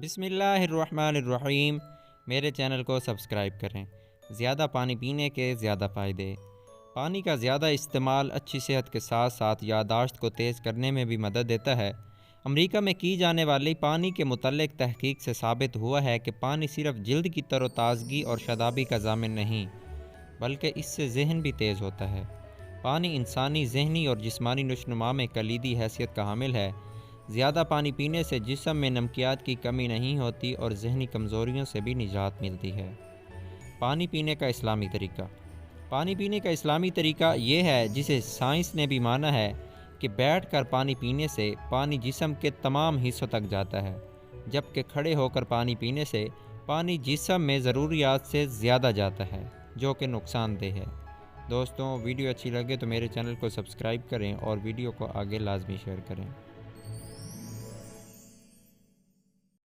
बिस्मिल्लाहिर्रहमानिर्रहीम। मेरे चैनल को सब्सक्राइब करें। ज़्यादा पानी पीने के ज़्यादा फ़ायदे। पानी का ज़्यादा इस्तेमाल अच्छी सेहत के साथ साथ याददाश्त को तेज़ करने में भी मदद देता है। अमेरिका में की जाने वाली पानी के मुतल्लिक़ तहकीक से साबित हुआ है कि पानी सिर्फ जिल्द की तरोताज़गी और शदाबी का ज़ामिन नहीं, बल्कि इससे ज़हन भी तेज़ होता है। पानी इंसानी ज़हनी और जिस्मानी नशोनुमा में कलीदी हैसियत का हामिल है। ज़्यादा पानी पीने से जिस्म में नमकियात की कमी नहीं होती और ज़हनी कमज़ोरियों से भी निजात मिलती है। पानी पीने का इस्लामी तरीका। पानी पीने का इस्लामी तरीका ये है जिसे साइंस ने भी माना है कि बैठकर पानी पीने से पानी जिस्म के तमाम हिस्सों तक जाता है, जबकि खड़े होकर पानी पीने से पानी जिस्म में ज़रूरियात से ज़्यादा जाता है, जो कि नुकसानदेह है। दोस्तों, वीडियो अच्छी लगे तो मेरे चैनल को सब्सक्राइब करें और वीडियो को आगे लाजमी शेयर करें।